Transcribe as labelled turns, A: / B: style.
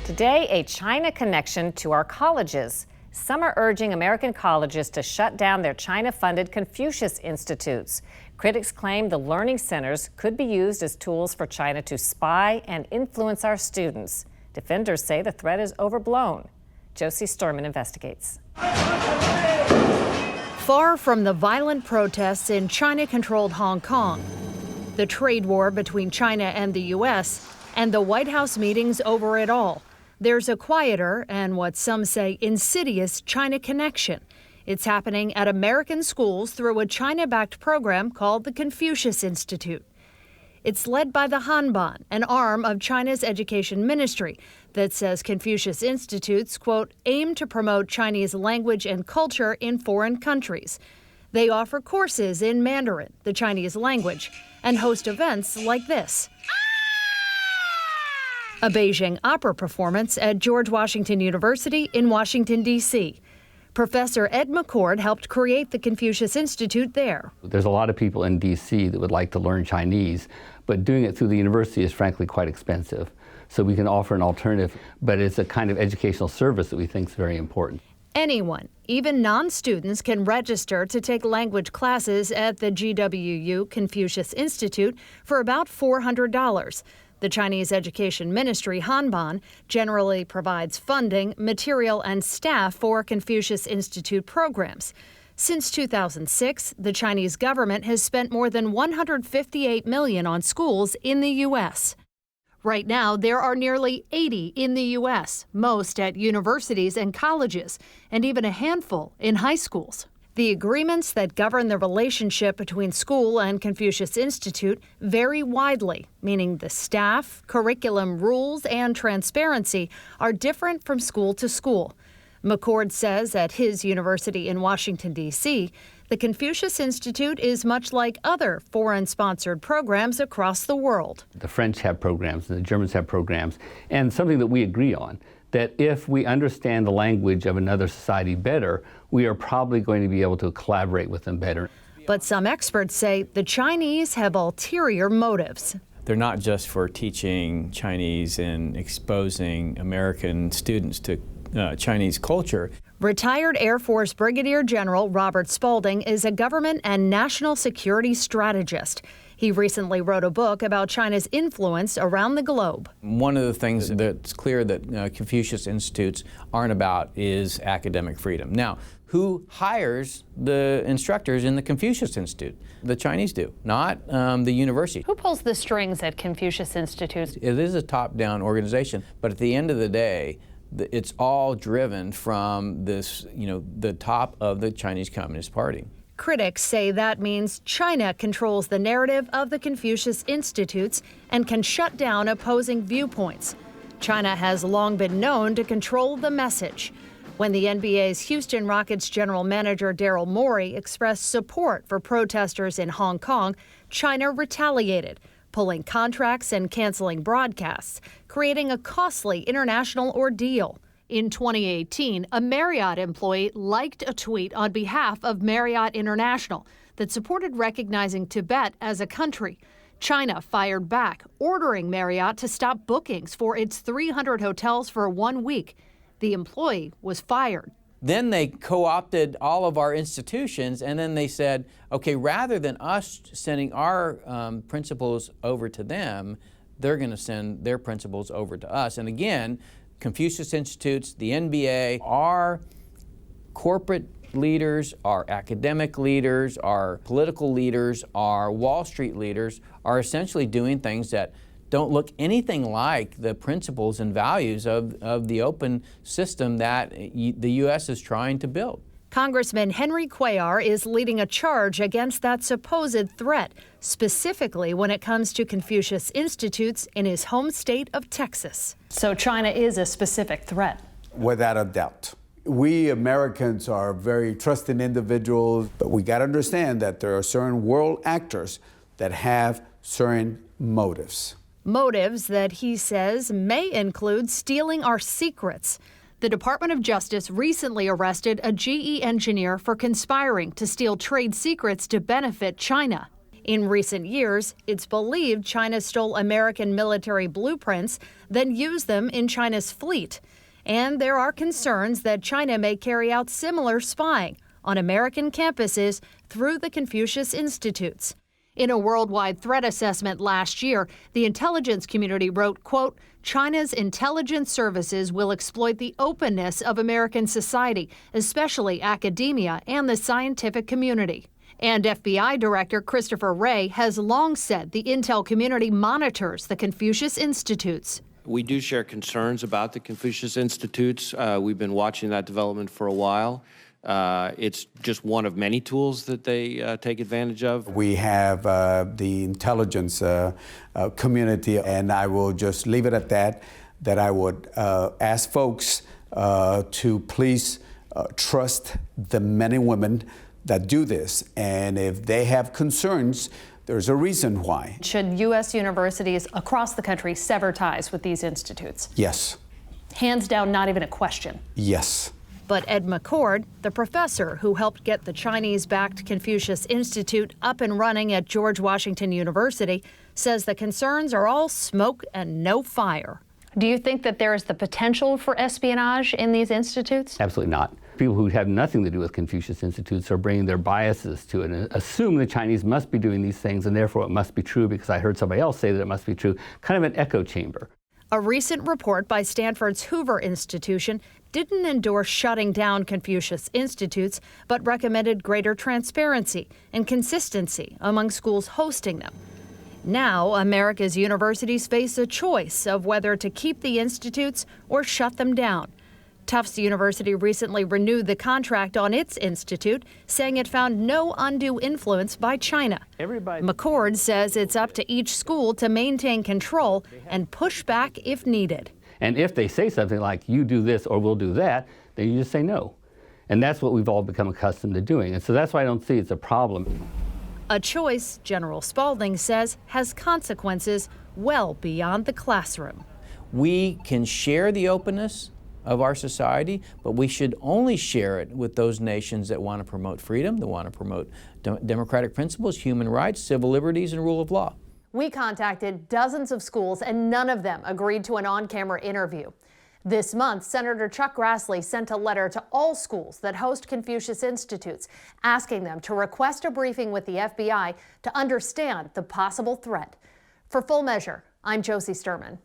A: Today, a China connection to our colleges. Some are urging American colleges to shut down their China-funded Confucius Institutes. Critics claim the learning centers could be used as tools for China to spy and influence our students. Defenders say the threat is overblown. Joce Sterman investigates.
B: Far from the violent protests in China-controlled Hong Kong, the trade war between China and the U.S., and the White House meetings over it all, there's a quieter and what some say insidious China connection. It's happening at American schools through a China-backed program called the Confucius Institute. It's led by the Hanban, an arm of China's education ministry that says Confucius Institutes, quote, aim to promote Chinese language and culture in foreign countries. They offer courses in Mandarin, the Chinese language, and host events like this. A Beijing opera performance at George Washington University in Washington, D.C. Professor Ed McCord helped create the Confucius Institute there.
C: There's a lot of people in D.C. that would like to learn Chinese, but doing it through the university is frankly quite expensive. So we can offer an alternative, but it's a kind of educational service that we think is very important.
B: Anyone, even non-students, can register to take language classes at the GWU Confucius Institute for about $400. The Chinese Education Ministry, Hanban, generally provides funding, material, and staff for Confucius Institute programs. Since 2006, the Chinese government has spent more than $158 million on schools in the U.S. Right now, there are nearly 80 in the U.S., most at universities and colleges, and even a handful in high schools. The agreements that govern the relationship between school and Confucius Institute vary widely, meaning the staff, curriculum rules, and transparency are different from school to school. McCord says at his university in Washington, D.C., the Confucius Institute is much like other foreign-sponsored programs across the world.
C: The French have programs and the Germans have programs, and something that we agree on, that if we understand the language of another society better, we are probably going to be able to collaborate with them better.
B: But some experts say the Chinese have ulterior motives.
D: They're not just for teaching Chinese and exposing American students to Chinese culture.
B: Retired Air Force Brigadier General Robert Spaulding is a government and national security strategist. He recently wrote a book about China's influence around the globe.
D: One of the things that's clear that Confucius Institutes aren't about is academic freedom. Now, who hires the instructors in the Confucius Institute? The Chinese do, not the university.
B: Who pulls the strings at Confucius Institutes?
D: It is a top-down organization, but at the end of the day, it's all driven from this, the top of the Chinese Communist Party.
B: Critics say that means China controls the narrative of the Confucius Institutes and can shut down opposing viewpoints. China has long been known to control the message. When the NBA's Houston Rockets general manager Daryl Morey expressed support for protesters in Hong Kong, China retaliated, pulling contracts and canceling broadcasts, creating a costly international ordeal. In 2018, a Marriott employee liked a tweet on behalf of Marriott International that supported recognizing Tibet as a country. China fired back, ordering Marriott to stop bookings for its 300 hotels for 1 week. The employee was fired.
D: Then they co-opted all of our institutions, and then they said, okay, rather than us sending our principals over to them, they're going to send their principals over to us. And again, Confucius Institutes, the NBA, our corporate leaders, our academic leaders, our political leaders, our Wall Street leaders are essentially doing things that don't look anything like the principles and values of the open system that the U.S. is trying to build.
B: Congressman Henry Cuellar is leading a charge against that supposed threat, specifically when it comes to Confucius Institutes in his home state of Texas.
E: So China is a specific threat?
F: Without a doubt. We Americans are very trusting individuals, but we got to understand that there are certain world actors that have certain motives.
B: Motives that he says may include stealing our secrets. The Department of Justice recently arrested a GE engineer for conspiring to steal trade secrets to benefit China. In recent years, it's believed China stole American military blueprints, then used them in China's fleet. And there are concerns that China may carry out similar spying on American campuses through the Confucius Institutes. In a worldwide threat assessment last year, the intelligence community wrote, quote, China's intelligence services will exploit the openness of American society, especially academia and the scientific community. And FBI Director Christopher Wray has long said the intel community monitors the Confucius Institutes.
G: We do share concerns about the Confucius Institutes. We've been watching that development for a while. It's just one of many tools that they take advantage of.
F: We have the intelligence community, and I will just leave it at that I would ask folks to please trust the men and women that do this. And if they have concerns, there's a reason why.
E: Should U.S. universities across the country sever ties with these institutes?
F: Yes.
E: Hands down, not even a question.
F: Yes.
B: But Ed McCord, the professor who helped get the Chinese-backed Confucius Institute up and running at George Washington University, says the concerns are all smoke and no fire.
E: Do you think that there is the potential for espionage in these institutes?
C: Absolutely not. People who have nothing to do with Confucius Institutes are bringing their biases to it and assume the Chinese must be doing these things and therefore it must be true because I heard somebody else say that it must be true. Kind of an echo chamber.
B: A recent report by Stanford's Hoover Institution didn't endorse shutting down Confucius Institutes, but recommended greater transparency and consistency among schools hosting them. Now, America's universities face a choice of whether to keep the institutes or shut them down. Tufts University recently renewed the contract on its institute, saying it found no undue influence by China. McCord says it's up to each school to maintain control and push back if needed.
C: And if they say something like, you do this or we'll do that, then you just say no. And that's what we've all become accustomed to doing. And so that's why I don't see it's a problem.
B: A choice, General Spalding says, has consequences well beyond the classroom.
D: We can share the openness of our society, but we should only share it with those nations that want to promote freedom, that want to promote democratic principles, human rights, civil liberties, and rule of law.
E: We contacted dozens of schools and none of them agreed to an on-camera interview. This month, Senator Chuck Grassley sent a letter to all schools that host Confucius Institutes, asking them to request a briefing with the FBI to understand the possible threat. For Full Measure, I'm Joce Sterman.